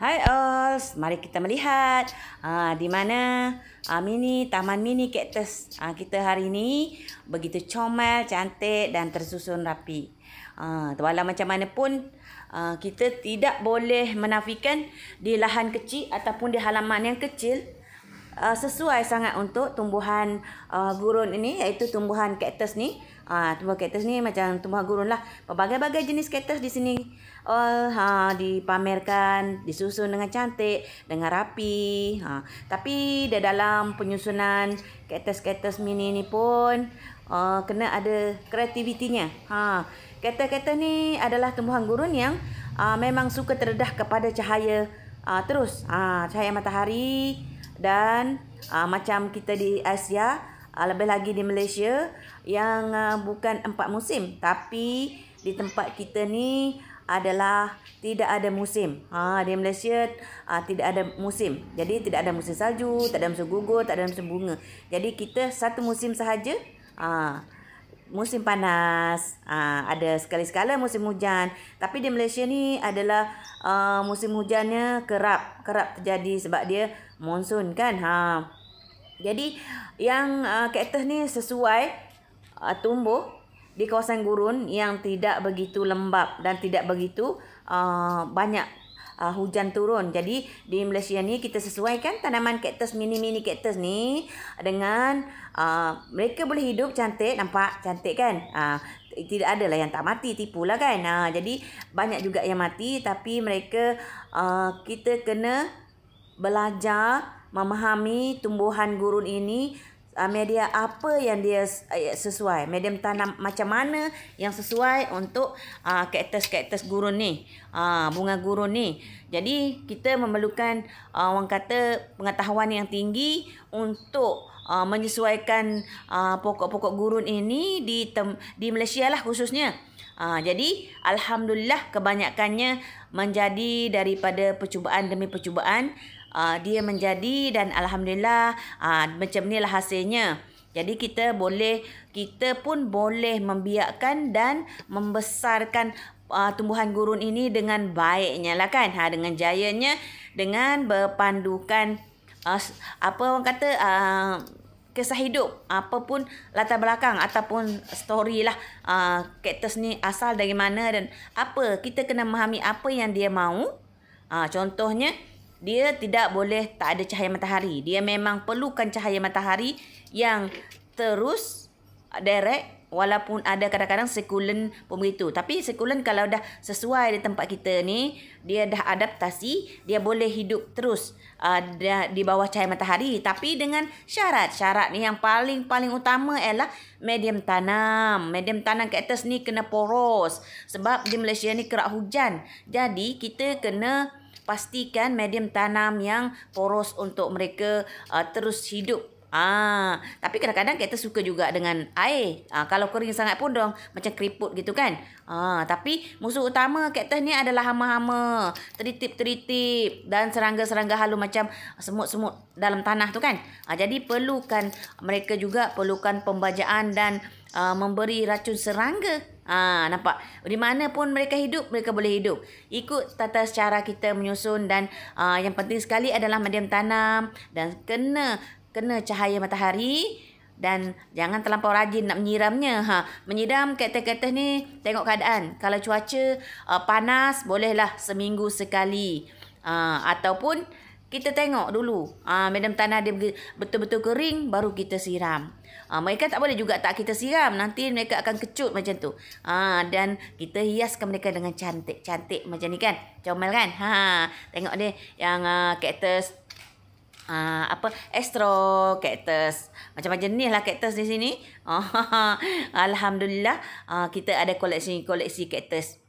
Hai Ols, mari kita melihat di mana taman mini kaktus kita hari ini begitu comel, cantik dan tersusun rapi. Walau macam mana pun kita tidak boleh menafikan di lahan kecil ataupun di halaman yang kecil sesuai sangat untuk tumbuhan gurun ini, iaitu tumbuhan kaktus ni. Tumbuhan kaktus ni macam tumbuhan gurun lah. Berbagai-bagai jenis kaktus di sini dipamerkan, disusun dengan cantik, dengan rapi. Tapi di dalam penyusunan kaktus-kaktus mini ni pun kena ada kreativitinya. Kaktus-kaktus ni adalah tumbuhan gurun yang memang suka terdedah kepada cahaya terus. Cahaya matahari dan macam kita di Asia, lebih lagi di Malaysia yang bukan 4 musim, tapi di tempat kita ni adalah tidak ada musim. Di Malaysia tidak ada musim. Jadi tidak ada musim salju, tak ada musim gugur, tak ada musim bunga. Jadi kita satu musim sahaja. Musim panas, ada sekali-sekala musim hujan. Tapi di Malaysia ni adalah musim hujannya kerap terjadi sebab dia monsun kan. Jadi yang kaktus ni sesuai tumbuh di kawasan gurun yang tidak begitu lembap dan tidak begitu banyak hujan turun. Jadi di Malaysia ni kita sesuaikan tanaman kaktus mini kaktus ni dengan mereka boleh hidup cantik, nampak cantik kan. Tidak adalah yang tak mati, tipulah kan. Jadi banyak juga yang mati, tapi mereka kita kena belajar memahami tumbuhan gurun ini, media apa yang dia sesuai, medium tanam macam mana yang sesuai untuk kaktus gurun ni, bunga gurun ni. Jadi kita memerlukan orang kata pengetahuan yang tinggi untuk menyesuaikan pokok-pokok gurun ini di Malaysia lah khususnya. Jadi alhamdulillah kebanyakannya menjadi daripada percubaan demi percubaan. Dia menjadi dan alhamdulillah macam inilah hasilnya. Jadi kita pun boleh membiakkan dan membesarkan tumbuhan gurun ini dengan baiknya lah kan. Dengan jayanya, dengan berpandukan apa orang kata kisah hidup, apapun latar belakang ataupun story lah, kaktus ni asal dari mana dan apa, kita kena memahami apa yang dia mahu. Contohnya, dia tidak boleh tak ada cahaya matahari. Dia memang perlukan cahaya matahari yang terus direct, walaupun ada kadang-kadang sekulen pun begitu. Tapi sekulen kalau dah sesuai di tempat kita ni, dia dah adaptasi, dia boleh hidup terus di bawah cahaya matahari. Tapi dengan syarat ni yang paling utama ialah medium tanam. Medium tanam kaktus ni kena poros. Sebab di Malaysia ni kerap hujan. Jadi kita kena pastikan medium tanam yang poros untuk mereka terus hidup. Tapi kadang-kadang kita suka juga dengan air. Kalau kering sangat pun dong macam keriput gitu kan. Tapi musuh utama kaktus ni adalah hama-hama, teritip dan serangga-serangga halus macam semut-semut dalam tanah tu kan. Jadi mereka juga perlukan pembajaan dan memberi racun serangga. Nampak? Di mana pun mereka hidup, mereka boleh hidup. Ikut tata cara kita menyusun dan yang penting sekali adalah medium tanam dan kena cahaya matahari dan jangan terlampau rajin nak menyiramnya. Menyiram kaktus ni tengok keadaan. Kalau cuaca panas, bolehlah seminggu sekali. Ataupun kita tengok dulu medium tanah dia betul-betul kering, baru kita siram. Mereka tak boleh juga tak kita siram, nanti mereka akan kecut macam tu. Dan kita hiaskan mereka dengan cantik-cantik macam ni kan. Comel kan. Tengok dia yang kaktus astro kaktus, macam-macam jenis lah kaktus di sini. Alhamdulillah kita ada koleksi kaktus.